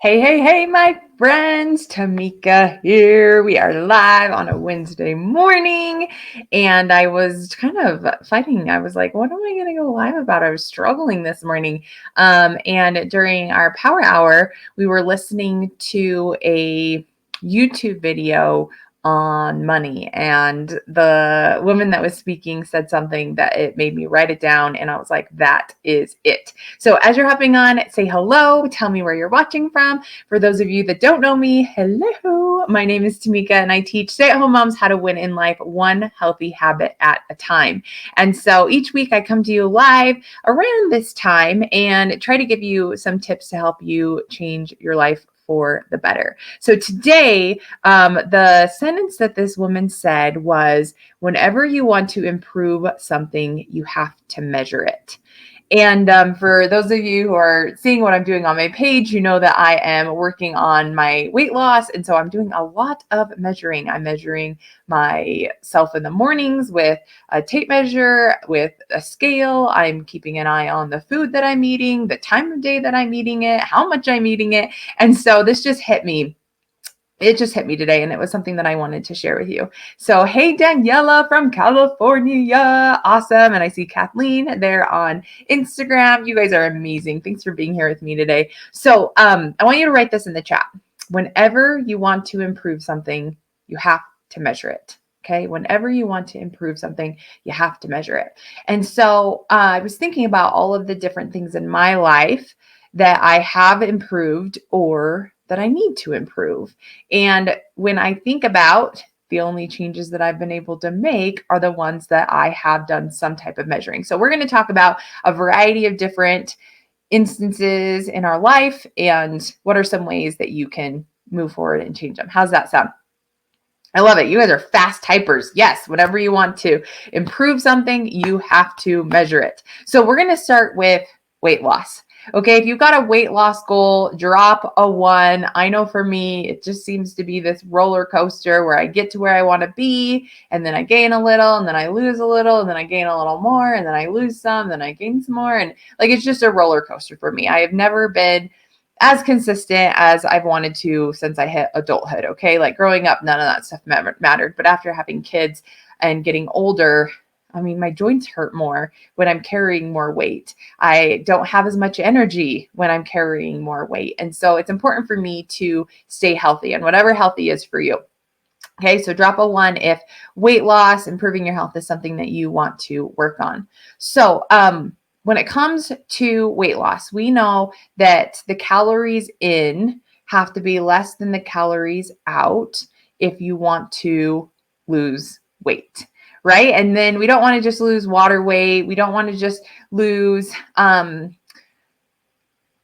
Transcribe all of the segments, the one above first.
Hey, hey, hey, my friends, Tamika here. We are live on a Wednesday morning, and I was kind of fighting. I was like, what am I going to go live about? I was struggling this morning. And during our power hour, we were listening to a YouTube video on money, and the woman that was speaking said something that it made me write it down, and I was like, that is it. So as you're hopping on, say hello, tell me where you're watching from. For those of you that don't know me, hello. My name is Tamika, and I teach stay-at-home moms how to win in life one healthy habit at a time. And so each week I come to you live around this time and try to give you some tips to help you change your life for the better. So today, the sentence that this woman said was, whenever you want to improve something, you have to measure it. And for those of you who are seeing what I'm doing on my page, you know that I am working on my weight loss. And so I'm doing a lot of measuring. I'm measuring myself in the mornings with a tape measure, with a scale. I'm keeping an eye on the food that I'm eating, the time of day that I'm eating it, how much I'm eating it. And so this just hit me. It just hit me today, and it was something that I wanted to share with you. So, hey, Daniela from California. Awesome. And I see Kathleen there on Instagram. You guys are amazing. Thanks for being here with me today. So, I want you to write this in the chat. Whenever you want to improve something, you have to measure it. Okay. Whenever you want to improve something, you have to measure it. And so I was thinking about all of the different things in my life that I have improved or that I need to improve. And when I think about the only changes that I've been able to make are the ones that I have done some type of measuring. So we're going to talk about a variety of different instances in our life and what are some ways that you can move forward and change them. How's that sound? I love it. You guys are fast typers. Yes, whenever you want to improve something, you have to measure it. So we're going to start with weight loss. Okay, if you've got a weight loss goal, drop a 1. I know for me, it just seems to be this roller coaster where I get to where I want to be, and then I gain a little, and then I lose a little, and then I gain a little more, and then I lose some, then I gain some more. And like, it's just a roller coaster for me. I have never been as consistent as I've wanted to since I hit adulthood. Okay. Like growing up, none of that stuff mattered. But after having kids and getting older, I mean, my joints hurt more when I'm carrying more weight. I don't have as much energy when I'm carrying more weight. And so it's important for me to stay healthy and whatever healthy is for you. Okay, so drop a 1 if weight loss, improving your health is something that you want to work on. So, when it comes to weight loss, we know that the calories in have to be less than the calories out if you want to lose weight, right? And then we don't want to just lose water weight. We don't want to just lose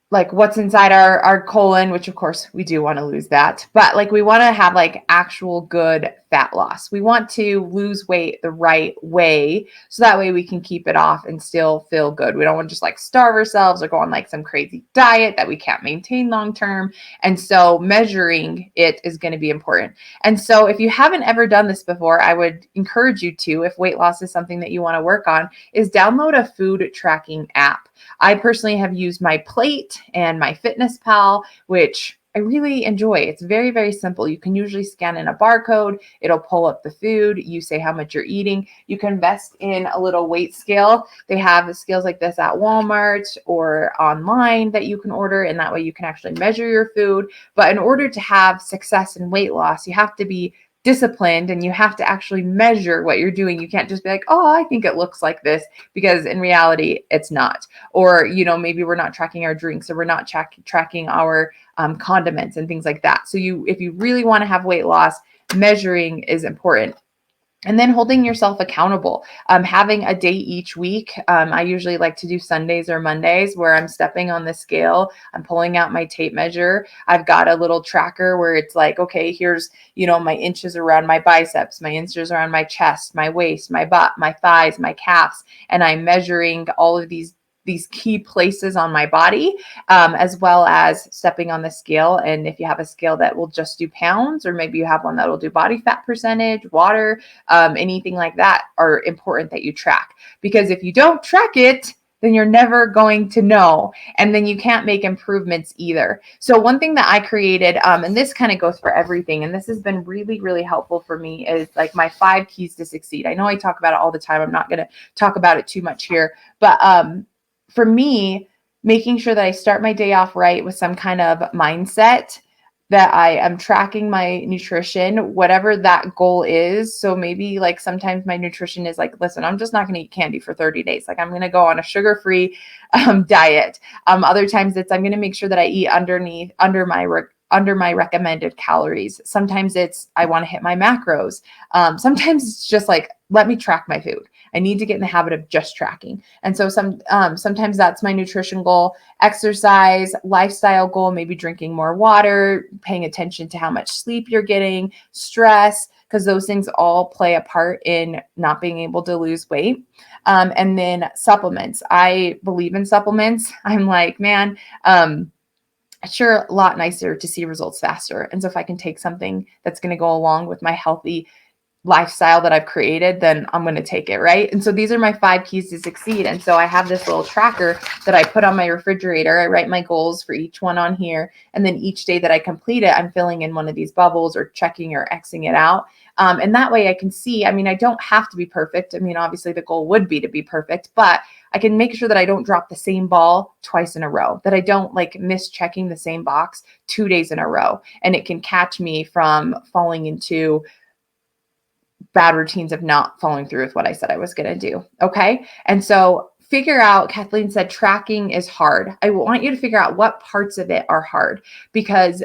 like what's inside our colon, which of course we do want to lose that, but like we want to have like actual good fat loss. We want to lose weight the right way so that way we can keep it off and still feel good. We don't want to just like starve ourselves or go on like some crazy diet that we can't maintain long term. And so measuring it is going to be important. And so if you haven't ever done this before, I would encourage you to, if weight loss is something that you want to work on, is download a food tracking app. I personally have used my Plate and my Fitness Pal, which I really enjoy. It's very, very simple. You can usually scan in a barcode. It'll pull up the food. You say how much you're eating. You can invest in a little weight scale. They have scales like this at Walmart or online that you can order, and that way you can actually measure your food. But in order to have success in weight loss, you have to be disciplined and you have to actually measure what you're doing. You can't just be like, oh, I think it looks like this, because in reality, it's not. Or, maybe we're not tracking our drinks, or we're not tracking our condiments and things like that. So if you really want to have weight loss, measuring is important. And then holding yourself accountable, having a day each week. I usually like to do Sundays or Mondays where I'm stepping on the scale. I'm pulling out my tape measure. I've got a little tracker where it's like, okay, here's, my inches around my biceps, my inches around my chest, my waist, my butt, my thighs, my calves. And I'm measuring all of these key places on my body, as well as stepping on the scale. And if you have a scale that will just do pounds, or maybe you have one that will do body fat percentage, water, anything like that are important that you track. Because if you don't track it, then you're never going to know. And then you can't make improvements either. So one thing that I created, and this kind of goes for everything, and this has been really, really helpful for me, is like my 5 keys to succeed. I know I talk about it all the time. I'm not going to talk about it too much here, but for me, making sure that I start my day off right with some kind of mindset, that I am tracking my nutrition, whatever that goal is. So maybe like sometimes my nutrition is like, listen, I'm just not going to eat candy for 30 days. Like I'm going to go on a sugar-free diet. Other times it's I'm going to make sure that I eat under my recommended calories. Sometimes it's I want to hit my macros. Sometimes it's just like, let me track my food. I need to get in the habit of just tracking. And so sometimes that's my nutrition goal. Exercise, lifestyle goal, maybe drinking more water, paying attention to how much sleep you're getting, stress, because those things all play a part in not being able to lose weight. And then supplements. I believe in supplements. I'm like, man, sure, a lot nicer to see results faster. And so if I can take something that's going to go along with my healthy lifestyle that I've created, then I'm going to take it, right? And so these are my 5 keys to succeed. And so I have this little tracker that I put on my refrigerator. I write my goals for each one on here. And then each day that I complete it, I'm filling in one of these bubbles or checking or Xing it out. And that way I can see, I mean, I don't have to be perfect. I mean, obviously the goal would be to be perfect, but I can make sure that I don't drop the same ball twice in a row, that I don't like miss checking the same box 2 days in a row. And it can catch me from falling into bad routines of not following through with what I said I was going to do. Okay. And so figure out, Kathleen said, tracking is hard. I want you to figure out what parts of it are hard, because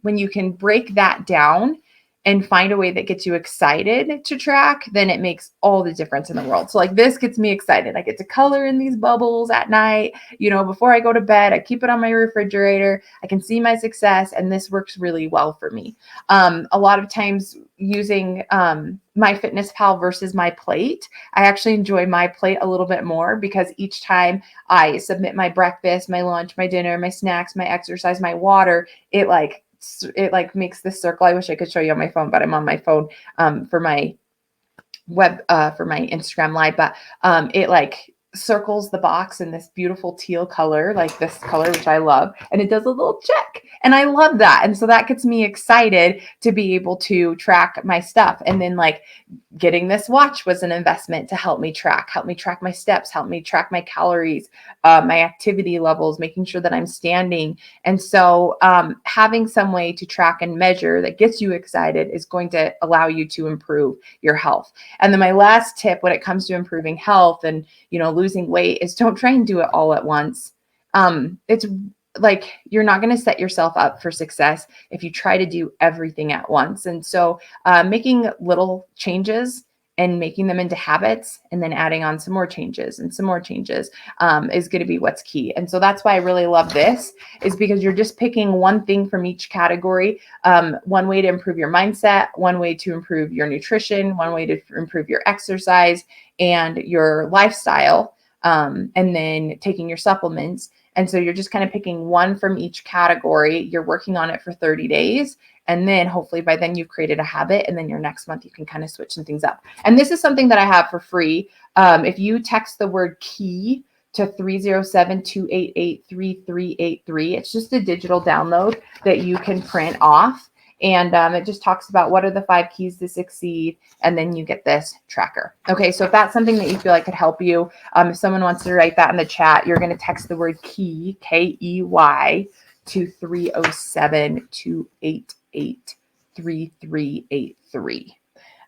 when you can break that down and find a way that gets you excited to track, then it makes all the difference in the world. So like this gets me excited. I get to color in these bubbles at night, before I go to bed. I keep it on my refrigerator. I can see my success, and this works really well for me. A lot of times using MyFitnessPal versus my plate, I actually enjoy my plate a little bit more, because each time I submit my breakfast, my lunch, my dinner, my snacks, my exercise, my water, it makes this circle. I wish I could show you on my phone, but I'm on my phone for my for my Instagram live, but it like circles the box in this beautiful teal color, like this color, which I love. And it does a little check. And I love that. And so that gets me excited to be able to track my stuff. And then like getting this watch was an investment to help me track my steps, help me track my calories, my activity levels, making sure that I'm standing. And so having some way to track and measure that gets you excited is going to allow you to improve your health. And then my last tip when it comes to improving health and, losing weight is don't try and do it all at once. It's like you're not going to set yourself up for success if you try to do everything at once. And so making little changes and making them into habits and then adding on some more changes and some more changes is going to be what's key. And so that's why I really love this, is because you're just picking one thing from each category. One way to improve your mindset, one way to improve your nutrition, one way to improve your exercise and your lifestyle, and then taking your supplements. And so you're just kind of picking one from each category. You're working on it for 30 days. And then hopefully by then you've created a habit. And then your next month, you can kind of switch some things up. And this is something that I have for free. If you text the word key to 307-288-3383, it's just a digital download that you can print off. And it just talks about what are the 5 keys to succeed. And then you get this tracker. Okay, so if that's something that you feel like could help you, if someone wants to write that in the chat, you're going to text the word key, Key, to 307-288-3383.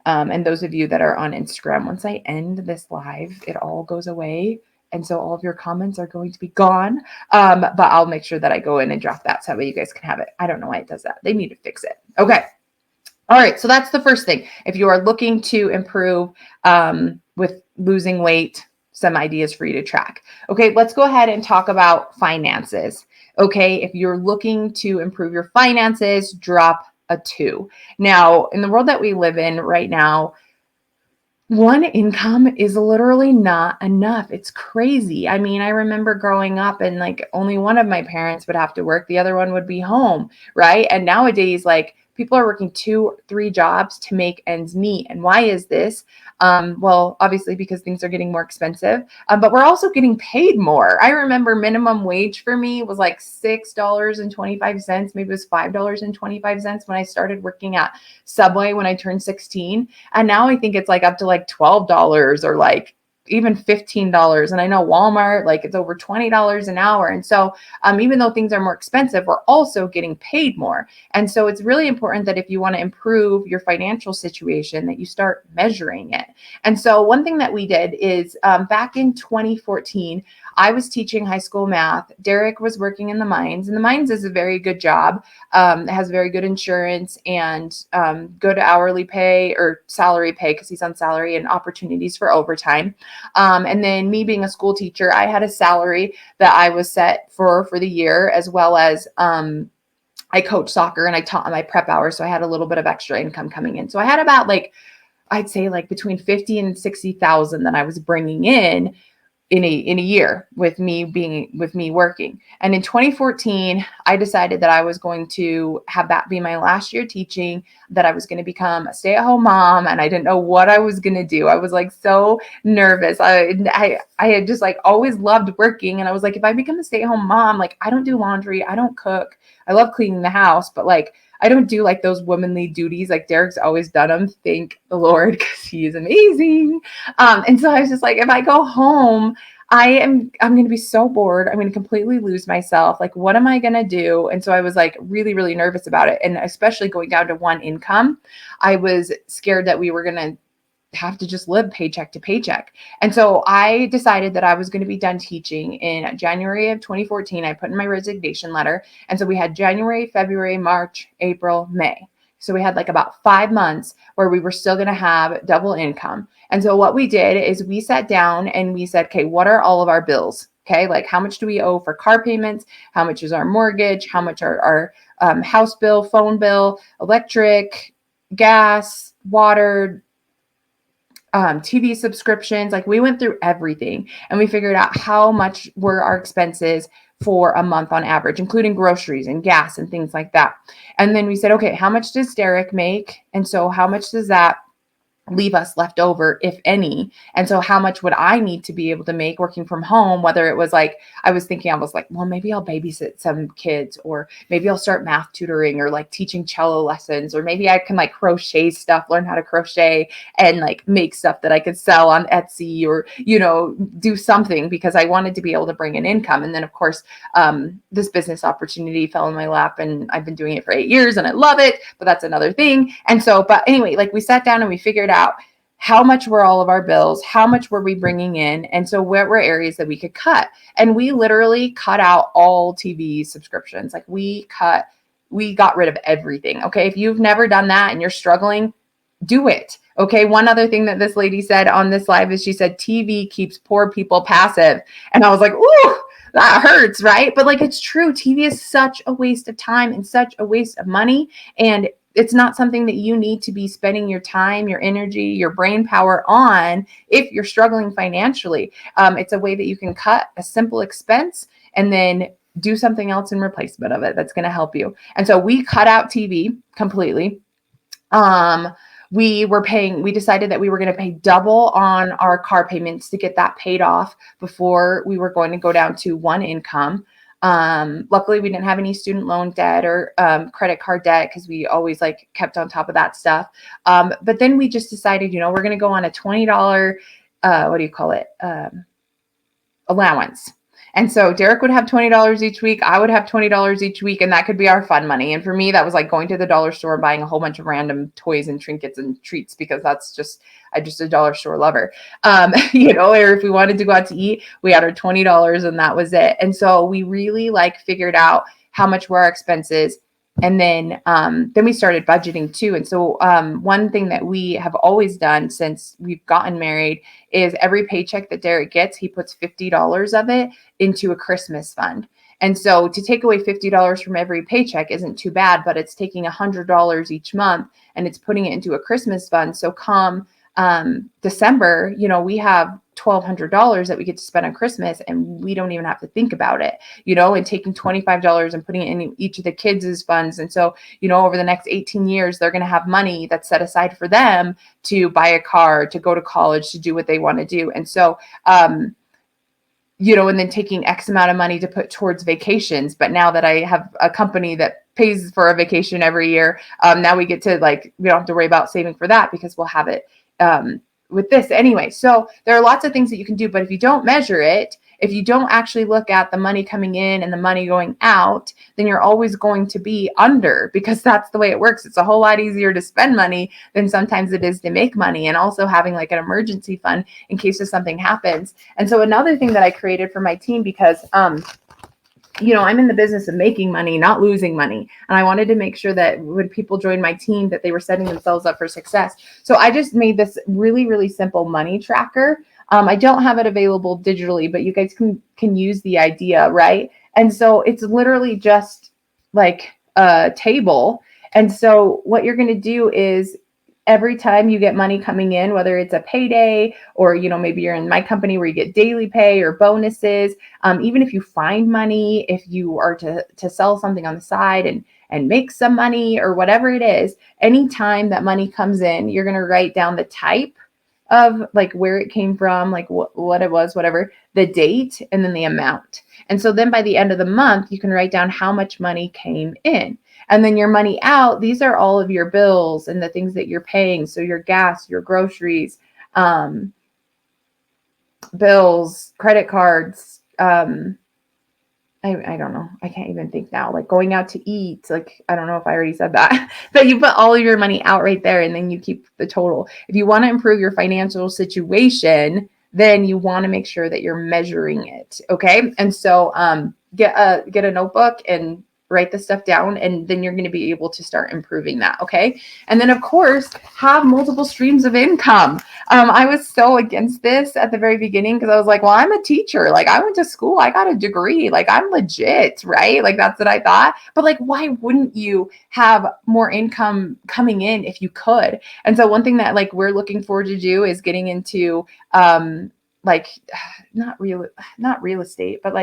And those of you that are on Instagram, once I end this live, it all goes away. And so all of your comments are going to be gone. But I'll make sure that I go in and drop that so that way you guys can have it. I don't know why it does that. They need to fix it. Okay. All right. So that's the first thing. If you are looking to improve with losing weight, some ideas for you to track. Okay. Let's go ahead and talk about finances. Okay. If you're looking to improve your finances, drop a 2. Now, in the world that we live in right now, one income is literally not enough. It's crazy. I mean, I remember growing up and like only one of my parents would have to work. The other one would be home. Right. And nowadays, like people are working 2, 3 jobs to make ends meet. And why is this? Well, obviously because things are getting more expensive, but we're also getting paid more. I remember minimum wage for me was like $6.25, maybe it was $5.25 when I started working at Subway when I turned 16. And now I think it's like up to like $12 or like even $15. And I know Walmart, like it's over $20 an hour. And so even though things are more expensive, we're also getting paid more. And so it's really important that if you want to improve your financial situation, that you start measuring it. And so one thing that we did is back in 2014, I was teaching high school math. Derek was working in the mines, and the mines is a very good job. It has very good insurance and good hourly pay or salary pay because he's on salary, and opportunities for overtime. And then me being a school teacher, I had a salary that I was set for the year, as well as I coach soccer and I taught my prep hours. So I had a little bit of extra income coming in. So I had about like, I'd say like between 50 and 60,000 that I was bringing in a year with me working. And in 2014, I decided that I was going to have that be my last year teaching, that I was going to become a stay-at-home mom, and I didn't know what I was going to do. I was like so nervous. I had just like always loved working, and I was like, if I become a stay-at-home mom, like I don't do laundry, I don't cook. I love cleaning the house, but like I don't do like those womanly duties. Like Derek's always done them. Thank the Lord, because he is amazing. And so I was just like, if I go home, I'm going to be so bored. I'm going to completely lose myself. Like, what am I going to do? And so I was like really, really nervous about it. And especially going down to one income, I was scared that we were going to have to just live paycheck to paycheck. And so I decided that I was going to be done teaching in January of 2014. I put in my resignation letter. And so we had January, February, March, April, May. So we had like about 5 months where we were still going to have double income. And so what we did is we sat down and we said, okay, what are all of our bills? Okay, like how much do we owe for car payments? How much is our mortgage? How much are our house bill, phone bill, electric, gas, water, TV subscriptions? Like we went through everything and we figured out how much were our expenses for a month on average, including groceries and gas and things like that. And then we said, okay, how much does Derek make? And so how much does that leave us left over, if any? And so how much would I need to be able to make working from home? Whether it was like, I was like, well, maybe I'll babysit some kids, or maybe I'll start math tutoring, or like teaching cello lessons, or maybe I can like crochet stuff, learn how to crochet and like make stuff that I could sell on Etsy, or, do something, because I wanted to be able to bring an income. And then of course, this business opportunity fell in my lap, and I've been doing it for 8 years and I love it, but that's another thing. And so, but anyway, like we sat down and we figured out how much were all of our bills, how much were we bringing in, and so what were areas that we could cut. And we literally cut out all TV subscriptions. Like we got rid of everything. Okay, if you've never done that and you're struggling, do it. Okay, one other thing that this lady said on this live is she said TV keeps poor people passive. And I was like, ooh, that hurts, right? But like, it's true. TV is such a waste of time and such a waste of money. And it's not something that you need to be spending your time, your energy, your brain power on if you're struggling financially. It's a way that you can cut a simple expense and then do something else in replacement of it that's going to help you. And so we cut out TV completely. We decided that we were going to pay double on our car payments to get that paid off before we were going to go down to one income. Luckily we didn't have any student loan debt or credit card debt, because we always like kept on top of that stuff. But then we just decided, we're going to go on a $20, allowance. And so Derek would have $20 each week. I would have $20 each week, and that could be our fun money. And for me, that was like going to the dollar store and buying a whole bunch of random toys and trinkets and treats, because I'm just a dollar store lover. Or if we wanted to go out to eat, we had our $20 and that was it. And so we really like figured out how much were our expenses. And then we started budgeting too. And so one thing that we have always done since we've gotten married is every paycheck that Derek gets, he puts $50 of it into a Christmas fund. And so to take away $50 from every paycheck isn't too bad, but it's taking $100 each month and it's putting it into a Christmas fund. So come December, we have $1,200 that we get to spend on Christmas, and we don't even have to think about it, and taking $25 and putting it in each of the kids' funds. And so, over the next 18 years, they're going to have money that's set aside for them to buy a car, to go to college, to do what they want to do. And so, and then taking X amount of money to put towards vacations. But now that I have a company that pays for a vacation every year, now we get to we don't have to worry about saving for that because we'll have it with this anyway. So there are lots of things that you can do, but if you don't measure it, if you don't actually look at the money coming in and the money going out, then you're always going to be under, because that's the way it works. It's a whole lot easier to spend money than sometimes it is to make money, and also having an emergency fund in case if something happens. And so another thing that I created for my team, because I'm in the business of making money, not losing money. And I wanted to make sure that when people joined my team, that they were setting themselves up for success. So I just made this really, really simple money tracker. I don't have it available digitally, but you guys can use the idea, right? And so it's literally just like a table. And so what you're going to do is every time you get money coming in, whether it's a payday or, maybe you're in my company where you get daily pay or bonuses, even if you find money, if you are to sell something on the side and make some money or whatever it is, anytime that money comes in, you're going to write down the type of where it came from, what it was, whatever, the date, and then the amount. And so then by the end of the month, you can write down how much money came in. And then your money out, these are all of your bills and the things that you're paying. So your gas, your groceries, bills, credit cards, I don't know. I can't even think now. Going out to eat. I don't know if I already said that. But you put all of your money out right there, and then you keep the total. If you want to improve your financial situation, then you want to make sure that you're measuring it. Okay. And so get a notebook and write the stuff down, and then you're going to be able to start improving that. Okay. And then of course, have multiple streams of income. I was so against this at the very beginning, because I was like, well, I'm a teacher. I went to school, I got a degree, I'm legit, right? That's what I thought. But why wouldn't you have more income coming in if you could? And so one thing that we're looking forward to do is getting into not real estate, but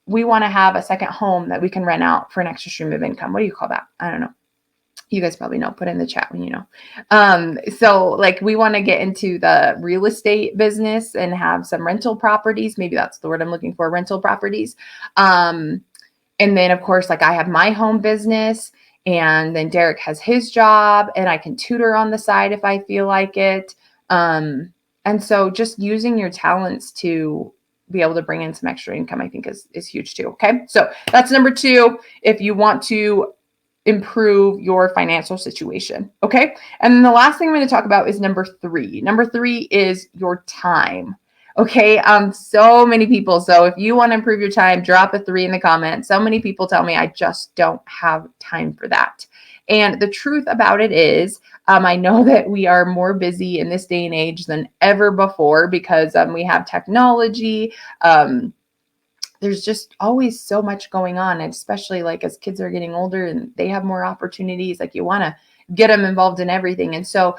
we want to have a second home that we can rent out for an extra stream of income. What do you call that? I don't know. You guys probably know. Put in the chat when you know. So we want to get into the real estate business and have some rental properties. Maybe that's the word I'm looking for, rental properties. And then of course, I have my home business, and then Derek has his job, and I can tutor on the side if I feel like it. And so just using your talents to be able to bring in some extra income, I think is huge too. Okay. So that's number 2. If you want to improve your financial situation. Okay. And then the last thing I'm going to talk about is number 3. Number 3 is your time. Okay. So many people. So if you want to improve your time, drop a 3 in the comments. So many people tell me I just don't have time for that. And the truth about it is, I know that we are more busy in this day and age than ever before, because we have technology. There's just always so much going on, and especially as kids are getting older and they have more opportunities, you want to get them involved in everything. And so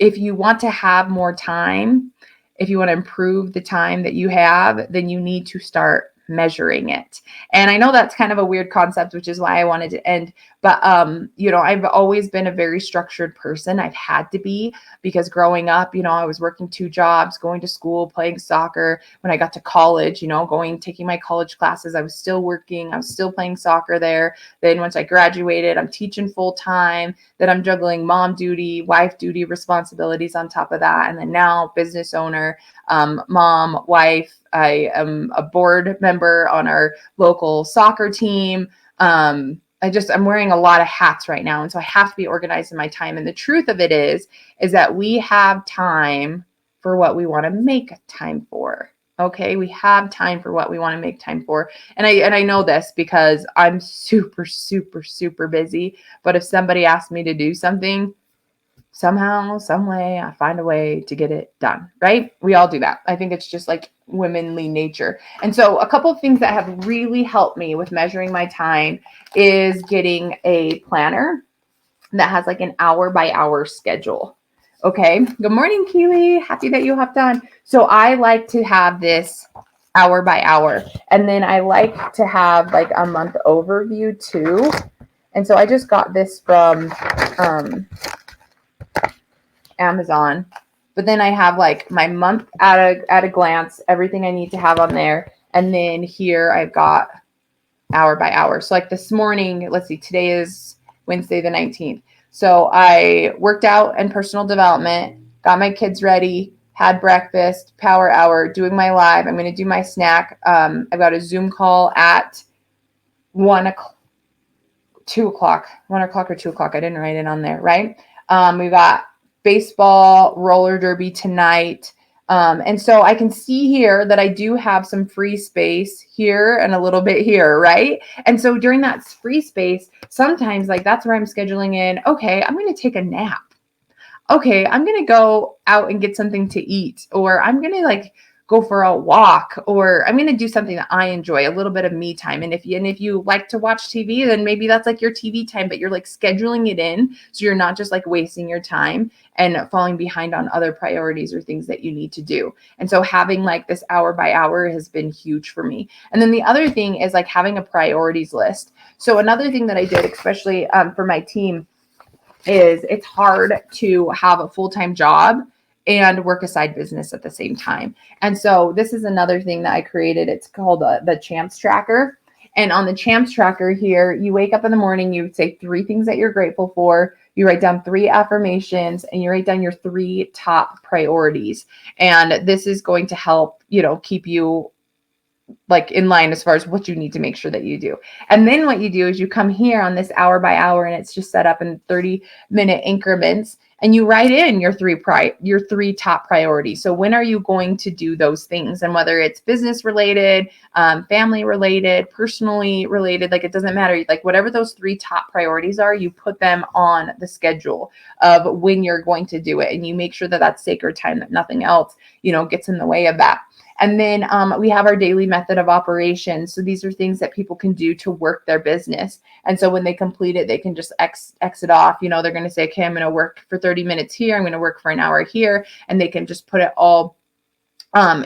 if you want to have more time, if you want to improve the time that you have, then you need to start measuring it. And I know that's kind of a weird concept, which is why I wanted to end. But, I've always been a very structured person. I've had to be, because growing up, I was working 2 jobs, going to school, playing soccer. When I got to college, taking my college classes, I was still working. I was still playing soccer there. Then once I graduated, I'm teaching full time. Then I'm juggling mom duty, wife duty responsibilities on top of that. And then now business owner, mom, wife. I am a board member on our local soccer team. I'm wearing a lot of hats right now. And so I have to be organized in my time. And the truth of it is that we have time for what we want to make time for. Okay. We have time for what we want to make time for. And I know this because I'm super, super, super busy. But if somebody asks me to do something, somehow, some way, I find a way to get it done, right? We all do that. I think it's just womanly nature. And so a couple of things that have really helped me with measuring my time is getting a planner that has an hour by hour schedule. Okay. Good morning, Keely. Happy that you hopped on. So I like to have this hour by hour. And then I like to have like a month overview too. And so I just got this from Amazon. But then I have like my month at a glance, everything I need to have on there. And then here I've got hour by hour. So like this morning, let's see, today is Wednesday the 19th. So I worked out and personal development, got my kids ready, had breakfast, power hour, doing my live. I'm going to do my snack. I've got a Zoom call at 1 o'clock, 2 o'clock, 1 o'clock or 2 o'clock. I didn't write it on there, right? We got baseball, roller derby tonight. And so I can see here that I do have some free space here and a little bit here, right? And so during that free space, sometimes like that's where I'm scheduling in, okay, I'm going to take a nap. Okay, I'm going to go out and get something to eat, or I'm going to like go for a walk, or I'm going to do something that I enjoy, a little bit of me time. And if you like to watch TV, then maybe that's like your TV time, but you're like scheduling it in so you're not just like wasting your time and falling behind on other priorities or things that you need to do. And so having like this hour by hour has been huge for me. And then the other thing is like having a priorities list. So another thing that I did, especially for my team, is it's hard to have a full-time job and work a side business at the same time. And so this is another thing that I created. It's called the Champs Tracker. And on the Champs Tracker here, you wake up in the morning, you say 3 things that you're grateful for, you write down 3 affirmations, and you write down your 3 top priorities. And this is going to help, keep you like in line as far as what you need to make sure that you do. And then what you do is you come here on this hour by hour, and it's just set up in 30-minute increments, and you write in your 3 top priorities. So when are you going to do those things? And whether it's business related, family related, personally related, like it doesn't matter. Like whatever those 3 top priorities are, you put them on the schedule of when you're going to do it, and you make sure that that's sacred time, that nothing else, gets in the way of that. And then we have our daily method of operation. So these are things that people can do to work their business. And so when they complete it, they can just exit off. They're going to say, okay, I'm going to work for 30 minutes here. I'm going to work for an hour here. And they can just put it all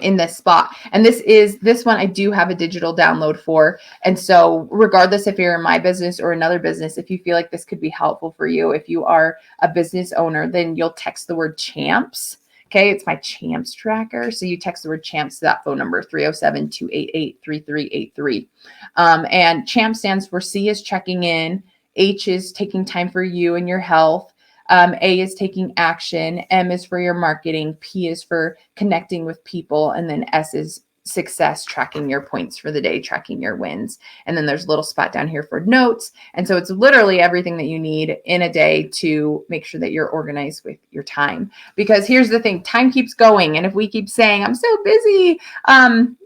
in this spot. And this one I do have a digital download for. And so regardless if you're in my business or another business, if you feel like this could be helpful for you, if you are a business owner, then you'll text the word champs. Okay, it's my Champs Tracker. So you text the word champs to that phone number, 307-288-3383. And champ stands for C is checking in, H is taking time for you and your health, A is taking action, M is for your marketing, P is for connecting with people, and then S is success, tracking your points for the day, tracking your wins. And then there's a little spot down here for notes. And so it's literally everything that you need in a day to make sure that you're organized with your time. Because here's the thing, time keeps going. And if we keep saying, I'm so busy,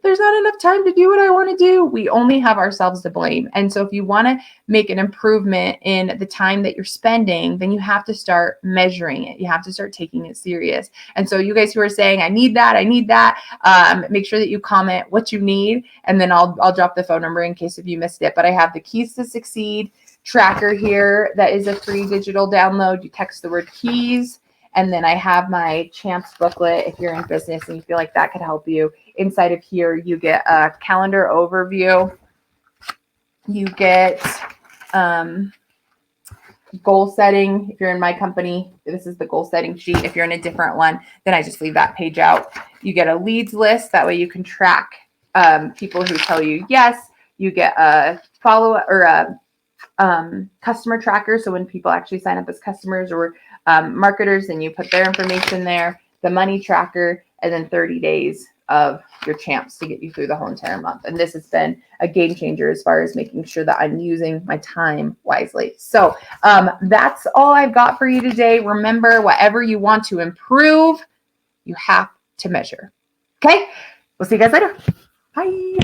there's not enough time to do what I want to do, we only have ourselves to blame. And so if you want to make an improvement in the time that you're spending, then you have to start measuring it. You have to start taking it serious. And so you guys who are saying, I need that, make sure that you comment what you need, and then I'll drop the phone number in case if you missed it. But I have the Keys to Succeed tracker here. That is a free digital download. You text the word keys. And then I have my Champs booklet if you're in business and you feel like that could help you. Inside of here, you get a calendar overview. You get goal setting. If you're in my company, this is the goal setting sheet. If you're in a different one, then I just leave that page out. You get a leads list. That way you can track people who tell you yes. You get a follow or a customer tracker. So when people actually sign up as customers or marketers, then you put their information there, the money tracker, and then 30 days of your champs to get you through the whole entire month. And this has been a game changer as far as making sure that I'm using my time wisely. So that's all I've got for you today. Remember, whatever you want to improve, you have to measure. Okay? We'll see you guys later. Bye.